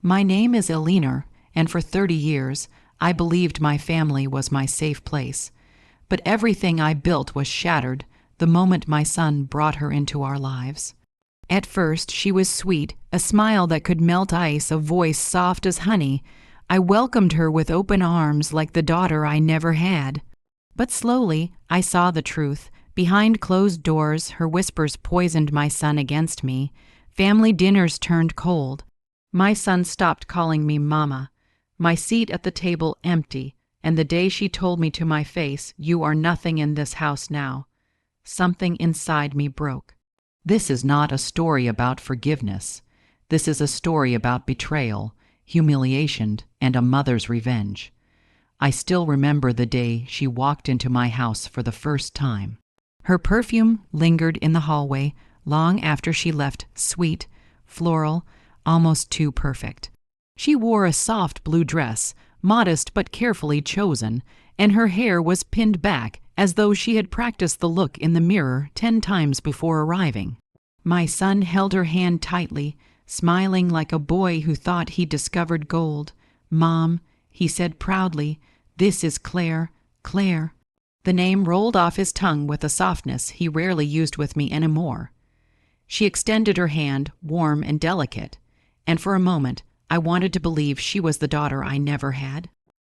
My name is Eleanor, and for 30 years, I believed my family was my safe place. But everything I built was shattered the moment my son brought her into our lives. At first, she was sweet, a smile that could melt ice, a voice soft as honey. I welcomed her with open arms like the daughter I never had. But slowly, I saw the truth. Behind closed doors, her whispers poisoned my son against me. Family dinners turned cold. My son stopped calling me Mama. My seat at the table empty, and the day she told me to my face, "You are nothing in this house now," something inside me broke. This is not a story about forgiveness. This is a story about betrayal, humiliation, and a mother's revenge. I still remember the day she walked into my house for the first time. Her perfume lingered in the hallway long after she left, sweet, floral, almost too perfect. She wore a soft blue dress, modest but carefully chosen, and her hair was pinned back as though she had practiced the look in the mirror 10 times before arriving. My son held her hand tightly, smiling like a boy who thought he discovered gold. "Mom," he said proudly, "this is Claire, Claire." The name rolled off his tongue with a softness he rarely used with me anymore. She extended her hand, warm and delicate, and for a moment I wanted to believe she was the daughter I never had.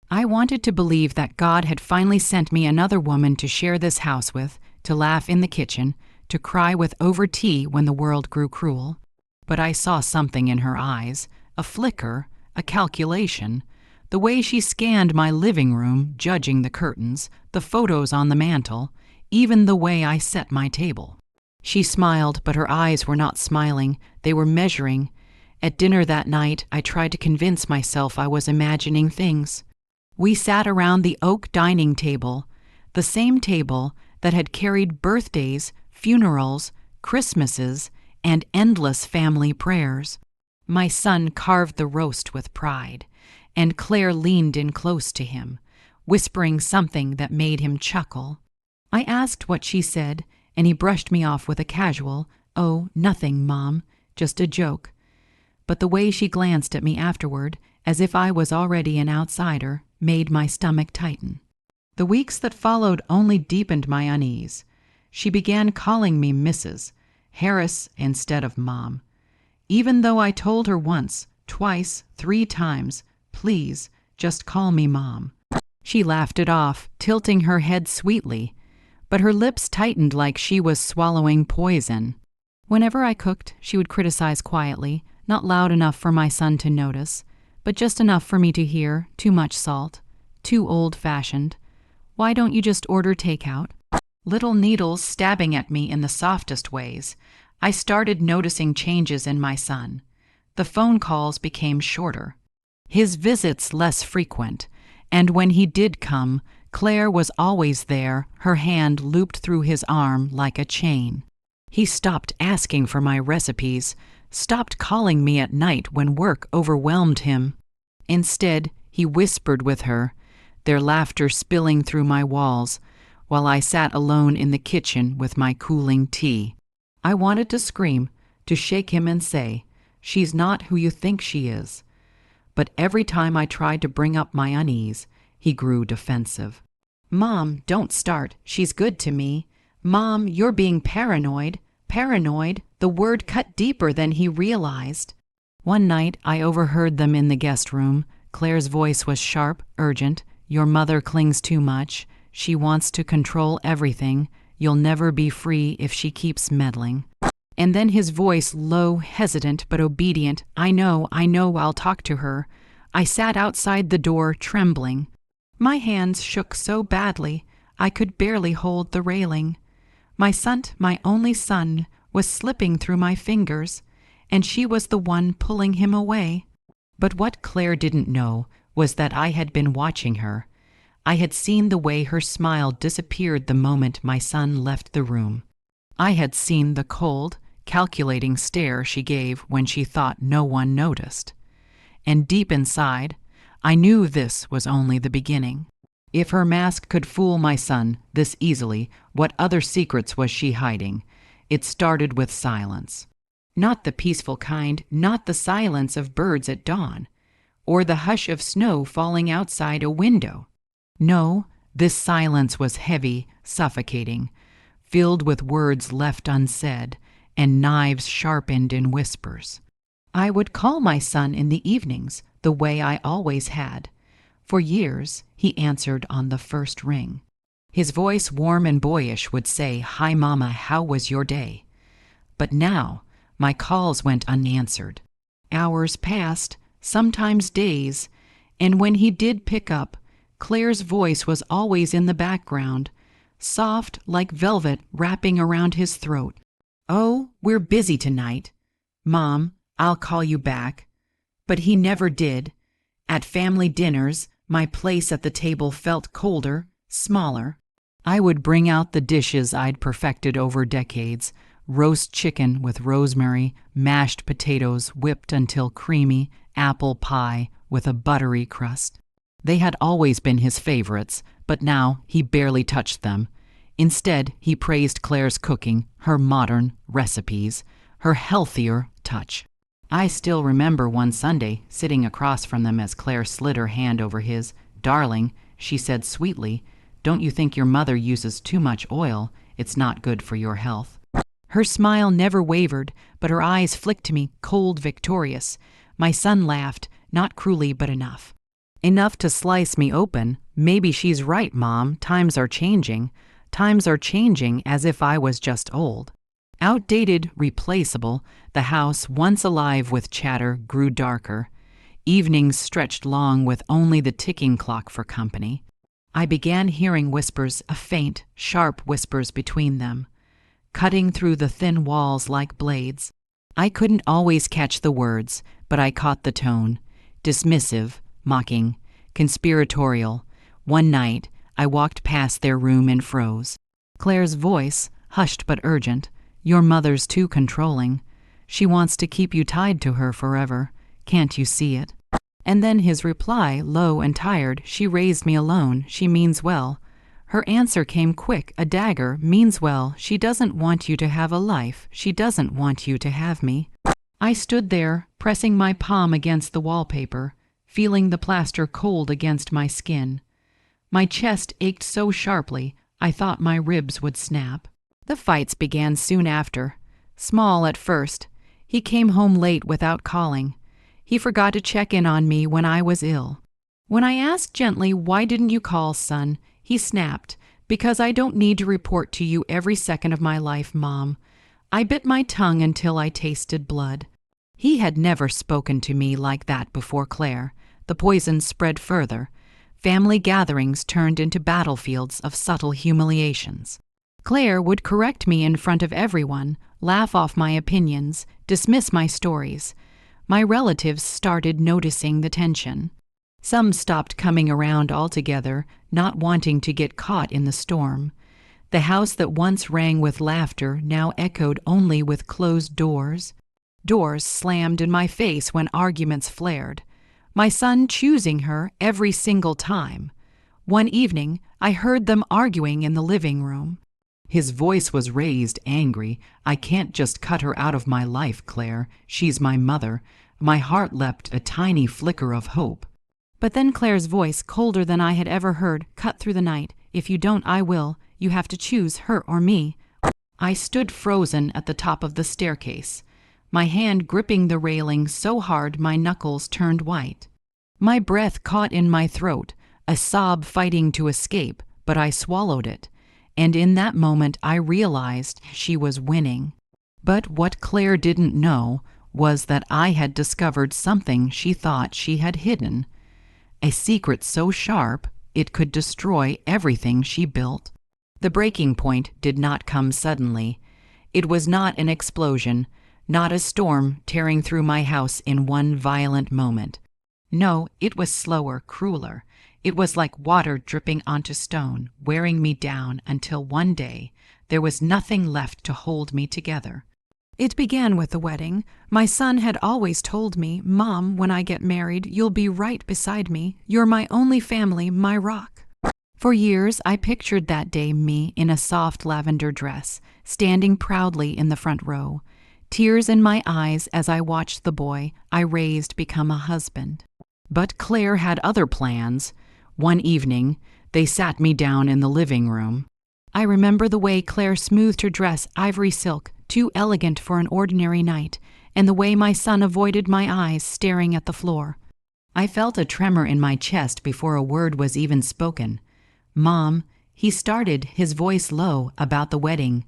I wanted to believe that God had finally sent me another woman to share this house with, to laugh in the kitchen, to cry with over tea when the world grew cruel. But I saw something in her eyes, a flicker, a calculation. The way she scanned my living room, judging the curtains, the photos on the mantel, even the way I set my table. She smiled, but her eyes were not smiling, they were measuring. At dinner that night, I tried to convince myself I was imagining things. We sat around the oak dining table, the same table that had carried birthdays, funerals, Christmases, and endless family prayers. My son carved the roast with pride, and Claire leaned in close to him, whispering something that made him chuckle. I asked what she said, and he brushed me off with a casual, "Oh, nothing, Mom, just a joke." But the way she glanced at me afterward, as if I was already an outsider, made my stomach tighten. The weeks that followed only deepened my unease. She began calling me Mrs. Harris instead of Mom. Even though I told her once, twice, 3 times, "Please, just call me Mom." She laughed it off, tilting her head sweetly, but her lips tightened like she was swallowing poison. Whenever I cooked, she would criticize quietly, not loud enough for my son to notice, but just enough for me to hear, "Too much salt, too old-fashioned. Why don't you just order takeout?" Little needles stabbing at me in the softest ways. I started noticing changes in my son. The phone calls became shorter, his visits less frequent, and when he did come, Claire was always there, her hand looped through his arm like a chain. He stopped asking for my recipes, stopped calling me at night when work overwhelmed him. Instead, he whispered with her, their laughter spilling through my walls, while I sat alone in the kitchen with my cooling tea. I wanted to scream, to shake him and say, "She's not who you think she is." But every time I tried to bring up my unease, he grew defensive. "Mom, don't start. She's good to me. Mom, you're being paranoid." Paranoid, the word cut deeper than he realized. One night, I overheard them in the guest room. Claire's voice was sharp, urgent. "Your mother clings too much. She wants to control everything. You'll never be free if she keeps meddling." And then his voice low, hesitant, but obedient. I know, I'll talk to her." I sat outside the door, trembling. My hands shook so badly, I could barely hold the railing. My son, my only son, was slipping through my fingers, and she was the one pulling him away. But what Claire didn't know was that I had been watching her. I had seen the way her smile disappeared the moment my son left the room. I had seen the cold, calculating stare she gave when she thought no one noticed. And deep inside, I knew this was only the beginning. If her mask could fool my son this easily, what other secrets was she hiding? It started with silence. Not the peaceful kind, not the silence of birds at dawn, or the hush of snow falling outside a window. No, this silence was heavy, suffocating, filled with words left unsaid and knives sharpened in whispers. I would call my son in the evenings the way I always had. For years, he answered on the first ring. His voice, warm and boyish, would say, "Hi, Mama, how was your day?" But now, my calls went unanswered. Hours passed, sometimes days, and when he did pick up, Claire's voice was always in the background, soft like velvet wrapping around his throat. "Oh, we're busy tonight. Mom, I'll call you back." But he never did. At family dinners, my place at the table felt colder, smaller. I would bring out the dishes I'd perfected over decades: roast chicken with rosemary, mashed potatoes whipped until creamy, apple pie with a buttery crust. They had always been his favorites, but now he barely touched them. Instead, he praised Claire's cooking, her modern recipes, her healthier touch. I still remember one Sunday sitting across from them as Claire slid her hand over his. "Darling," she said sweetly, "don't you think your mother uses too much oil? It's not good for your health." Her smile never wavered, but her eyes flicked to me, cold, victorious. My son laughed, not cruelly, but enough. Enough to slice me open. "Maybe she's right, Mom. Times are changing. Times are changing, as if I was just old." Outdated, replaceable, the house, once alive with chatter, grew darker. Evenings stretched long with only the ticking clock for company. I began hearing whispers, a faint, sharp whispers between them, cutting through the thin walls like blades. I couldn't always catch the words, but I caught the tone. Dismissive, mocking, conspiratorial. One night, I walked past their room and froze. Claire's voice, hushed but urgent. "Your mother's too controlling. She wants to keep you tied to her forever. Can't you see it?" And then his reply, low and tired, "She raised me alone. She means well." Her answer came quick, a dagger. "Means well. She doesn't want you to have a life. She doesn't want you to have me." I stood there, pressing my palm against the wallpaper, feeling the plaster cold against my skin. My chest ached so sharply, I thought my ribs would snap. The fights began soon after. Small at first. He came home late without calling. He forgot to check in on me when I was ill. When I asked gently, "Why didn't you call, son?" he snapped, "Because I don't need to report to you every second of my life, Mom." I bit my tongue until I tasted blood. He had never spoken to me like that before Claire. The poison spread further. Family gatherings turned into battlefields of subtle humiliations. Claire would correct me in front of everyone, laugh off my opinions, dismiss my stories. My relatives started noticing the tension. Some stopped coming around altogether, not wanting to get caught in the storm. The house that once rang with laughter now echoed only with closed doors. Doors slammed in my face when arguments flared. My son choosing her every single time. One evening, I heard them arguing in the living room. His voice was raised, angry. "I can't just cut her out of my life, Claire. She's my mother." My heart leapt a tiny flicker of hope. But then Claire's voice, colder than I had ever heard, cut through the night. "If you don't, I will. You have to choose her or me." I stood frozen at the top of the staircase, my hand gripping the railing so hard my knuckles turned white. My breath caught in my throat, a sob fighting to escape, but I swallowed it. And in that moment I realized she was winning. But what Claire didn't know was that I had discovered something she thought she had hidden. A secret so sharp it could destroy everything she built. The breaking point did not come suddenly. It was not an explosion, not a storm tearing through my house in one violent moment. No, it was slower, crueler. It was like water dripping onto stone, wearing me down until one day there was nothing left to hold me together. It began with the wedding. My son had always told me, "Mom, when I get married, you'll be right beside me. You're my only family, my rock." For years, I pictured that day me in a soft lavender dress, standing proudly in the front row, tears in my eyes as I watched the boy I raised become a husband. But Claire had other plans. One evening, they sat me down in the living room. I remember the way Claire smoothed her dress, ivory silk, too elegant for an ordinary night, and the way my son avoided my eyes, staring at the floor. I felt a tremor in my chest before a word was even spoken. "Mom," he started, his voice low, about the wedding.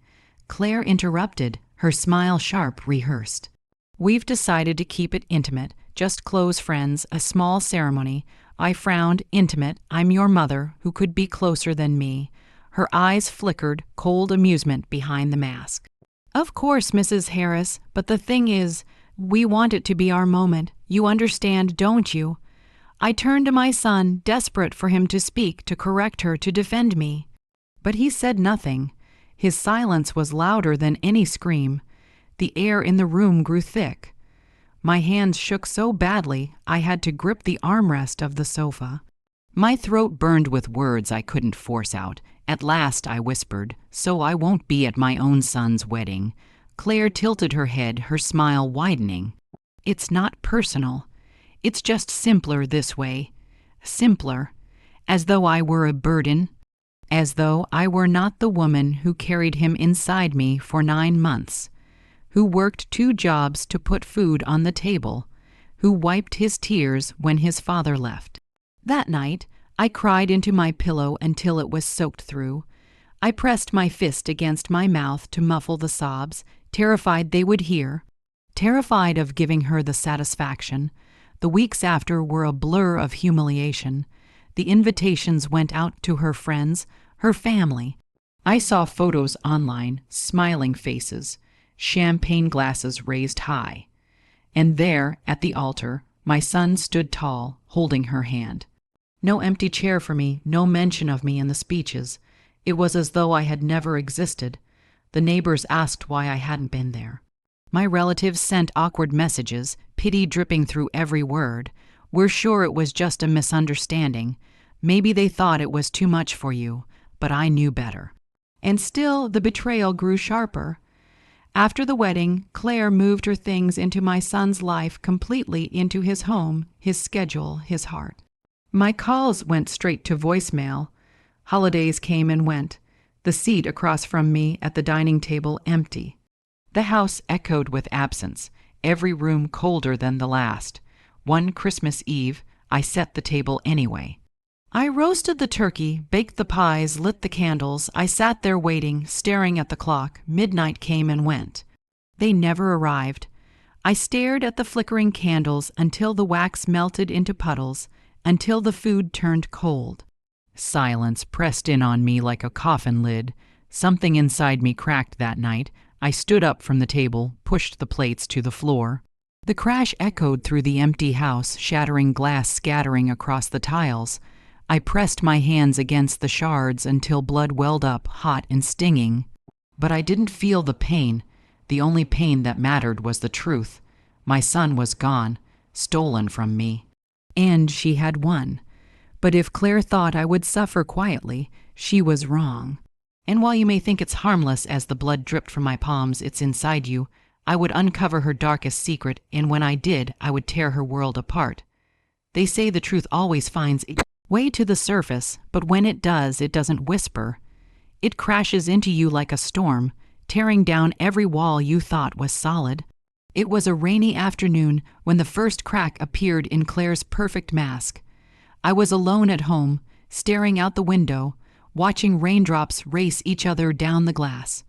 Claire interrupted, her smile sharp, rehearsed. "We've decided to keep it intimate, just close friends, a small ceremony." I frowned. "Intimate? I'm your mother, who could be closer than me." Her eyes flickered, cold amusement behind the mask. "Of course, Mrs. Harris, but the thing is, we want it to be our moment. You understand, don't you?" I turned to my son, desperate for him to speak, to correct her, to defend me. But he said nothing. His silence was louder than any scream. The air in the room grew thick. My hands shook so badly I had to grip the armrest of the sofa. My throat burned with words I couldn't force out. At last I whispered, "So I won't be at my own son's wedding." Claire tilted her head, her smile widening. "It's not personal. It's just simpler this way. Simpler. As though I were a burden. As though I were not the woman who carried him inside me for 9 months. Who worked 2 jobs to put food on the table. Who wiped his tears when his father left." That night, I cried into my pillow until it was soaked through. I pressed my fist against my mouth to muffle the sobs, terrified they would hear. Terrified of giving her the satisfaction. The weeks after were a blur of humiliation. The invitations went out to her friends, her family. I saw photos online, smiling faces, champagne glasses raised high. And there, at the altar, my son stood tall, holding her hand. No empty chair for me, no mention of me in the speeches. It was as though I had never existed. The neighbors asked why I hadn't been there. My relatives sent awkward messages, pity dripping through every word. "We're sure it was just a misunderstanding. Maybe they thought it was too much for you, but I knew better." And still the betrayal grew sharper. After the wedding, Claire moved her things into my son's life, completely into his home, his schedule, his heart. My calls went straight to voicemail. Holidays came and went. The seat across from me at the dining table empty. The house echoed with absence, every room colder than the last. One Christmas Eve, I set the table anyway. I roasted the turkey, baked the pies, lit the candles. I sat there waiting, staring at the clock. Midnight came and went. They never arrived. I stared at the flickering candles until the wax melted into puddles, until the food turned cold. Silence pressed in on me like a coffin lid. Something inside me cracked that night. I stood up from the table, pushed the plates to the floor. The crash echoed through the empty house, shattering glass scattering across the tiles. I pressed my hands against the shards until blood welled up, hot and stinging. But I didn't feel the pain. The only pain that mattered was the truth. My son was gone, stolen from me. And she had won. But if Claire thought I would suffer quietly, she was wrong. And while you may think it's harmless as the blood dripped from my palms, it's inside you, I would uncover her darkest secret, and when I did, I would tear her world apart. They say the truth always finds its way to the surface, but when it does, it doesn't whisper. It crashes into you like a storm, tearing down every wall you thought was solid. It was a rainy afternoon when the first crack appeared in Claire's perfect mask. I was alone at home, staring out the window, watching raindrops race each other down the glass.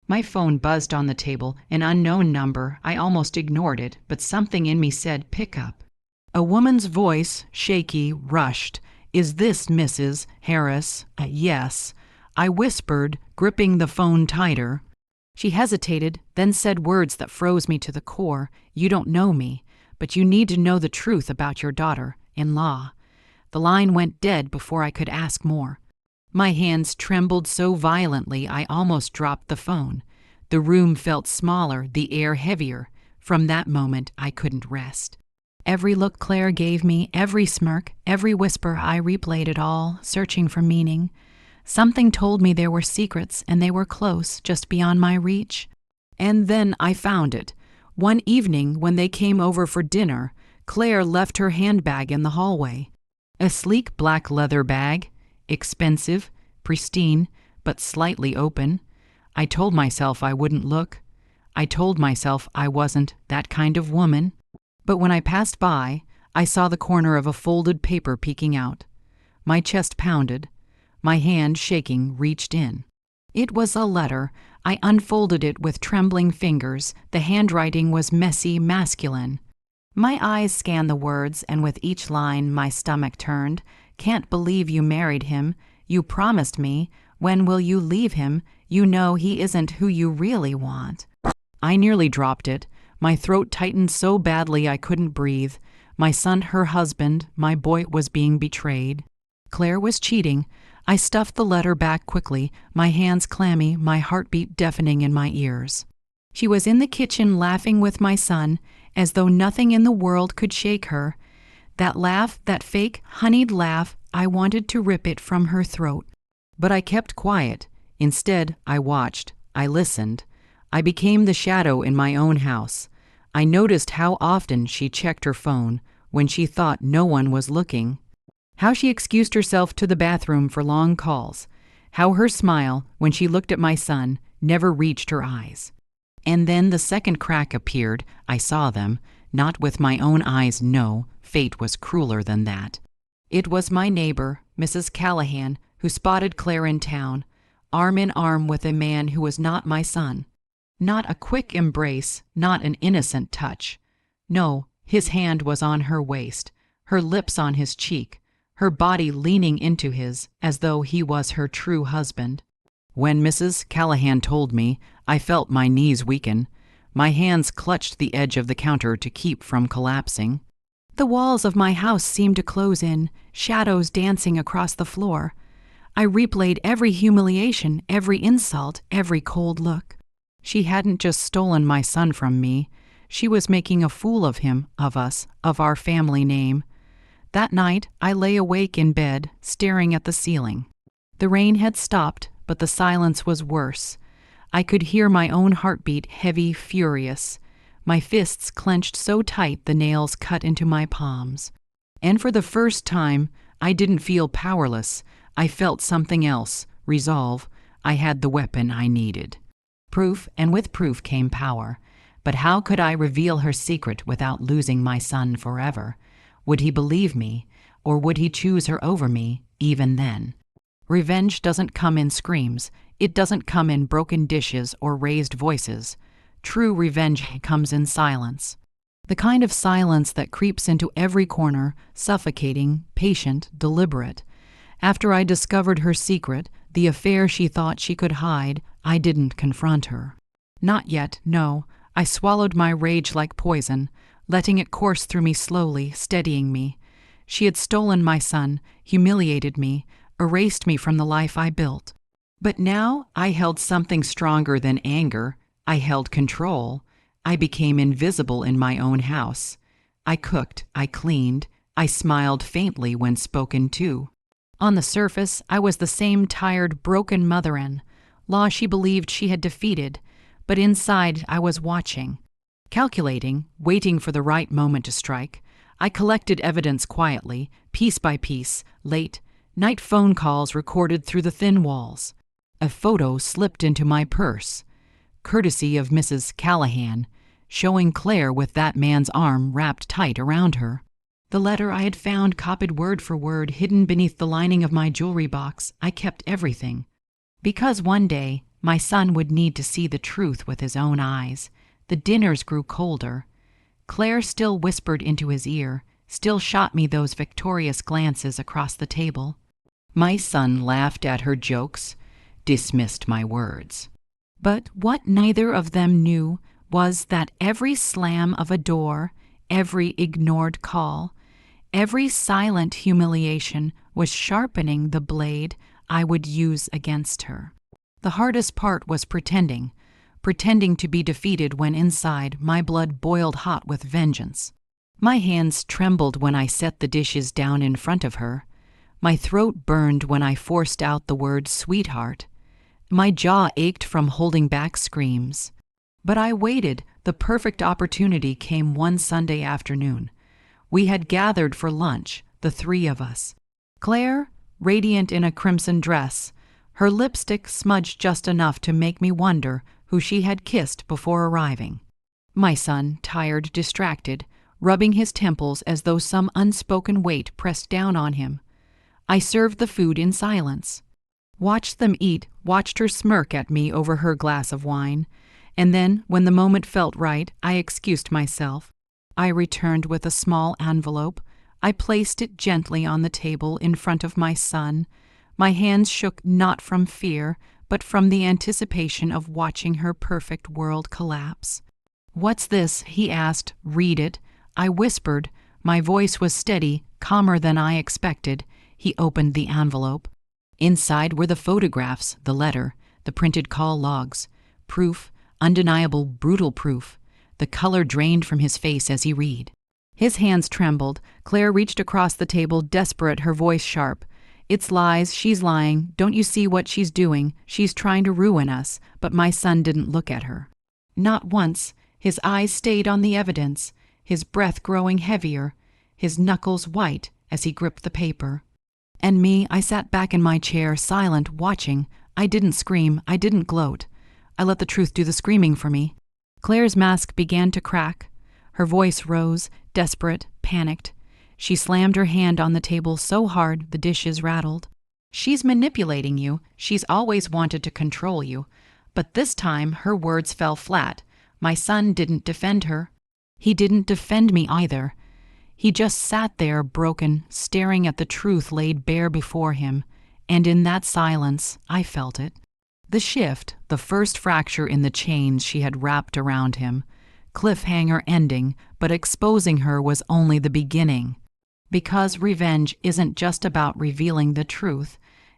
My phone buzzed on the table, an unknown number. I almost ignored it, but something in me said, "Pick up." A woman's voice, shaky, rushed. "Is this Mrs. Harris?" "Yes." I whispered, gripping the phone tighter. She hesitated, then said words that froze me to the core. "You don't know me, but you need to know the truth about your daughter-in-law." The line went dead before I could ask more. My hands trembled so violently I almost dropped the phone. The room felt smaller, the air heavier. From that moment, I couldn't rest. Every look Claire gave me, every smirk, every whisper, I replayed it all, searching for meaning. Something told me there were secrets, and they were close, just beyond my reach. And then I found it. One evening, when they came over for dinner, Claire left her handbag in the hallway. A sleek black leather bag, expensive, pristine, but slightly open. I told myself I wouldn't look. I told myself I wasn't that kind of woman. But when I passed by, I saw the corner of a folded paper peeking out. My chest pounded. My hand, shaking, reached in. It was a letter. I unfolded it with trembling fingers. The handwriting was messy, masculine. My eyes scanned the words, and with each line my stomach turned. Can't believe you married him. You promised me. When will you leave him? You know he isn't who you really want. I nearly dropped it. My throat tightened so badly I couldn't breathe. My son, her husband, my boy was being betrayed. Claire was cheating. I stuffed the letter back quickly, my hands clammy, my heartbeat deafening in my ears. She was in the kitchen laughing with my son, as though nothing in the world could shake her. That laugh, that fake, honeyed laugh, I wanted to rip it from her throat. But I kept quiet. Instead, I watched. I listened. I became the shadow in my own house. I noticed how often she checked her phone when she thought no one was looking. How she excused herself to the bathroom for long calls. How her smile, when she looked at my son, never reached her eyes. And then the second crack appeared. I saw them. Not with my own eyes, no. Fate was crueler than that. It was my neighbor, Mrs. Callahan, who spotted Claire in town, arm in arm with a man who was not my son. Not a quick embrace, not an innocent touch. No, his hand was on her waist, her lips on his cheek, her body leaning into his as though he was her true husband. When Mrs. Callahan told me, I felt my knees weaken. My hands clutched the edge of the counter to keep from collapsing. The walls of my house seemed to close in, shadows dancing across the floor. I replayed every humiliation, every insult, every cold look. She hadn't just stolen my son from me. She was making a fool of him, of us, of our family name. That night, I lay awake in bed, staring at the ceiling. The rain had stopped, but the silence was worse. I could hear my own heartbeat, heavy, furious. My fists clenched so tight the nails cut into my palms. And for the first time, I didn't feel powerless. I felt something else, resolve. I had the weapon I needed. Proof, and with proof came power. But how could I reveal her secret without losing my son forever? Would he believe me, or would he choose her over me, even then? Revenge doesn't come in screams. It doesn't come in broken dishes or raised voices. True revenge comes in silence. The kind of silence that creeps into every corner, suffocating, patient, deliberate. After I discovered her secret, the affair she thought she could hide, I didn't confront her. Not yet, no. I swallowed my rage like poison, letting it course through me slowly, steadying me. She had stolen my son, humiliated me, erased me from the life I built. But now I held something stronger than anger. I held control. I became invisible in my own house. I cooked, I cleaned, I smiled faintly when spoken to. On the surface, I was the same tired, broken mother-in-law she believed she had defeated, but inside I was watching, calculating, waiting for the right moment to strike. I collected evidence quietly, piece by piece, late, night phone calls recorded through the thin walls. A photo slipped into my purse, courtesy of Mrs. Callahan, showing Claire with that man's arm wrapped tight around her. The letter I had found copied word for word, hidden beneath the lining of my jewelry box. I kept everything. Because one day, my son would need to see the truth with his own eyes. The dinners grew colder. Claire still whispered into his ear, still shot me those victorious glances across the table. My son laughed at her jokes, dismissed my words. But what neither of them knew was that every slam of a door, every ignored call, every silent humiliation was sharpening the blade I would use against her. The hardest part was pretending to be defeated when inside my blood boiled hot with vengeance. My hands trembled when I set the dishes down in front of her. My throat burned when I forced out the word sweetheart. My jaw ached from holding back screams. But I waited. The perfect opportunity came one Sunday afternoon. We had gathered for lunch, the three of us. Claire, radiant in a crimson dress, her lipstick smudged just enough to make me wonder who she had kissed before arriving. My son, tired, distracted, rubbing his temples as though some unspoken weight pressed down on him. I served the food in silence. Watched them eat, watched her smirk at me over her glass of wine, and then, when the moment felt right, I excused myself. I returned with a small envelope. I placed it gently on the table in front of my son. My hands shook not from fear, but from the anticipation of watching her perfect world collapse. "What's this?" he asked. "Read it." I whispered. My voice was steady, calmer than I expected. He opened the envelope. Inside were the photographs, the letter, the printed call logs. Proof, undeniable, brutal proof. The color drained from his face as he read. His hands trembled. Claire reached across the table, desperate, her voice sharp. "It's lies. She's lying. Don't you see what she's doing? She's trying to ruin us." But my son didn't look at her. Not once. His eyes stayed on the evidence, his breath growing heavier, his knuckles white as he gripped the paper. And me, I sat back in my chair, silent, watching. I didn't scream. I didn't gloat. I let the truth do the screaming for me. Claire's mask began to crack. Her voice rose, desperate, panicked. She slammed her hand on the table so hard the dishes rattled. "She's manipulating you. She's always wanted to control you." But this time her words fell flat. My son didn't defend her. He didn't defend me either. He just sat there, broken, staring at the truth laid bare before him. And in that silence, I felt it. The shift, the first fracture in the chains she had wrapped around him. Cliffhanger ending, but exposing her was only the beginning. Because revenge isn't just about revealing the truth.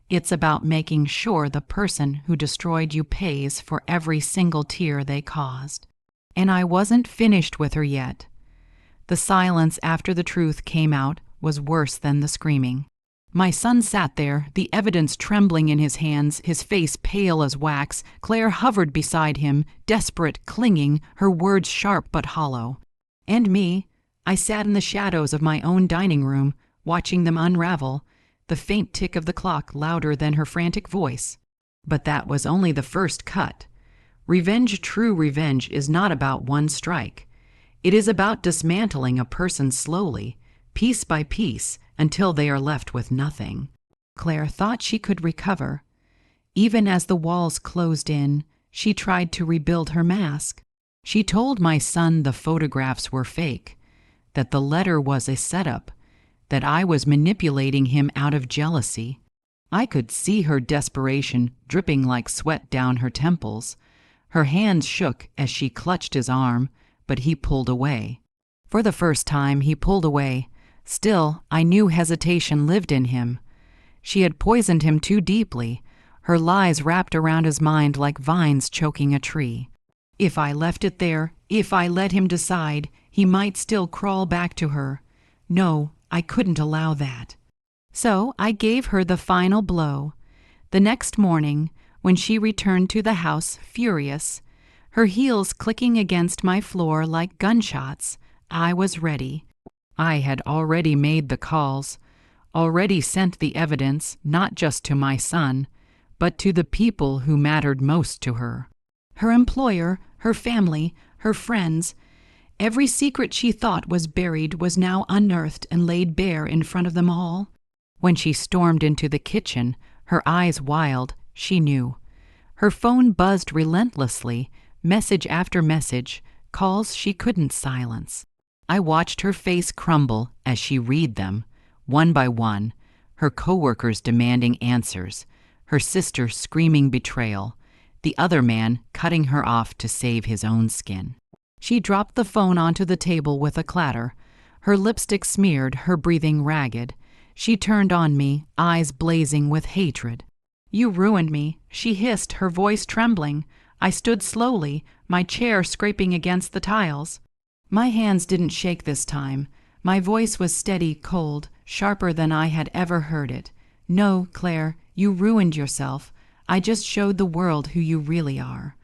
It's about making sure the person who destroyed you pays for every single tear they caused. And I wasn't finished with her yet. The silence after the truth came out was worse than the screaming. My son sat there, the evidence trembling in his hands, his face pale as wax. Claire hovered beside him, desperate, clinging, her words sharp but hollow. And me, I sat in the shadows of my own dining room, watching them unravel, the faint tick of the clock louder than her frantic voice. But that was only the first cut. Revenge, true revenge, is not about one strike. It is about dismantling a person slowly, piece by piece, until they are left with nothing. Claire thought she could recover. Even as the walls closed in, she tried to rebuild her mask. She told my son the photographs were fake, that the letter was a setup, that I was manipulating him out of jealousy. I could see her desperation dripping like sweat down her temples. Her hands shook as she clutched his arm, but he pulled away. For the first time, he pulled away. Still, I knew hesitation lived in him. She had poisoned him too deeply. Her lies wrapped around his mind like vines choking a tree. If I left it there, if I let him decide, he might still crawl back to her. No, I couldn't allow that. So I gave her the final blow. The next morning, when she returned to the house furious, her heels clicking against my floor like gunshots, I was ready. I had already made the calls, already sent the evidence not just to my son, but to the people who mattered most to her. Her employer, her family, her friends. Every secret she thought was buried was now unearthed and laid bare in front of them all. When she stormed into the kitchen, her eyes wild, she knew. Her phone buzzed relentlessly, message after message, calls she couldn't silence. I watched her face crumble as she read them, one by one, her coworkers demanding answers, her sister screaming betrayal, the other man cutting her off to save his own skin. She dropped the phone onto the table with a clatter, her lipstick smeared, her breathing ragged. She turned on me, eyes blazing with hatred. "You ruined me," she hissed, her voice trembling. I stood slowly, my chair scraping against the tiles. My hands didn't shake this time. My voice was steady, cold, sharper than I had ever heard it. "No, Claire, you ruined yourself. I just showed the world who you really are."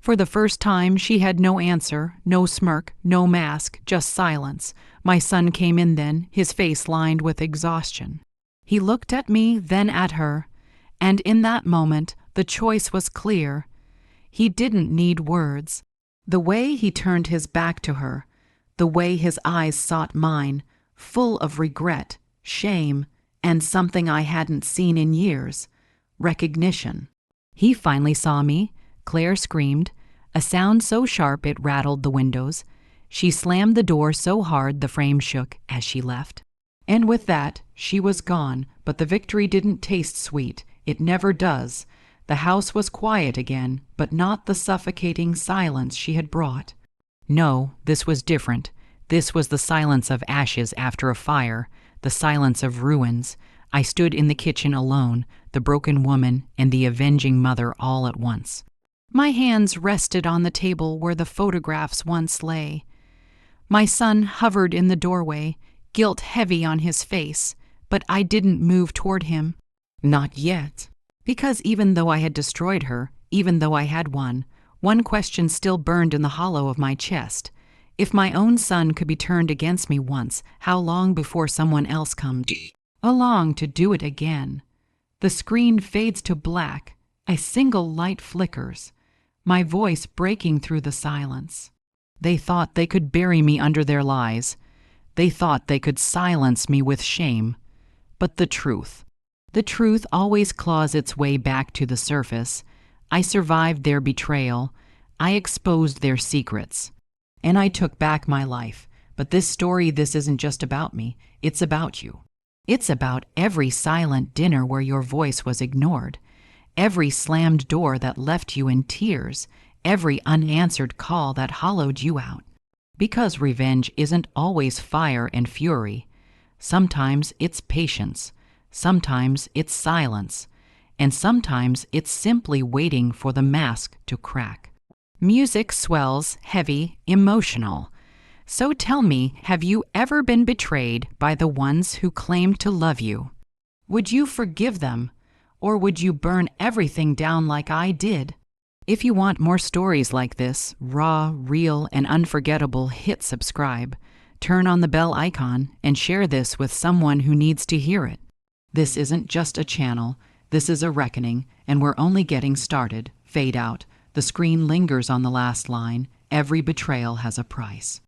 For the first time, she had no answer, no smirk, no mask, just silence. My son came in then, his face lined with exhaustion. He looked at me, then at her, and in that moment, the choice was clear. He didn't need words. The way he turned his back to her, the way his eyes sought mine, full of regret, shame, and something I hadn't seen in years, recognition. He finally saw me. Claire screamed, a sound so sharp it rattled the windows. She slammed the door so hard the frame shook as she left. And with that, she was gone, but the victory didn't taste sweet. It never does. The house was quiet again, but not the suffocating silence she had brought. No, this was different. This was the silence of ashes after a fire, the silence of ruins. I stood in the kitchen alone, the broken woman and the avenging mother all at once. My hands rested on the table where the photographs once lay. My son hovered in the doorway, guilt heavy on his face, but I didn't move toward him. Not yet. Because even though I had destroyed her, even though I had won, one question still burned in the hollow of my chest. If my own son could be turned against me once, how long before someone else comes along to do it again? The screen fades to black. A single light flickers, my voice breaking through the silence. They thought they could bury me under their lies. They thought they could silence me with shame. But the truth always claws its way back to the surface. I survived their betrayal. I exposed their secrets. And I took back my life. But this isn't just about me. It's about you. It's about every silent dinner where your voice was ignored. Every slammed door that left you in tears. Every unanswered call that hollowed you out. Because revenge isn't always fire and fury. Sometimes it's patience. Sometimes it's silence. And sometimes it's simply waiting for the mask to crack. Music swells, heavy, emotional. So tell me, have you ever been betrayed by the ones who claimed to love you? Would you forgive them? Or would you burn everything down like I did? If you want more stories like this, raw, real, and unforgettable, hit subscribe. Turn on the bell icon and share this with someone who needs to hear it. This isn't just a channel. This is a reckoning, and we're only getting started. Fade out. The screen lingers on the last line. Every betrayal has a price.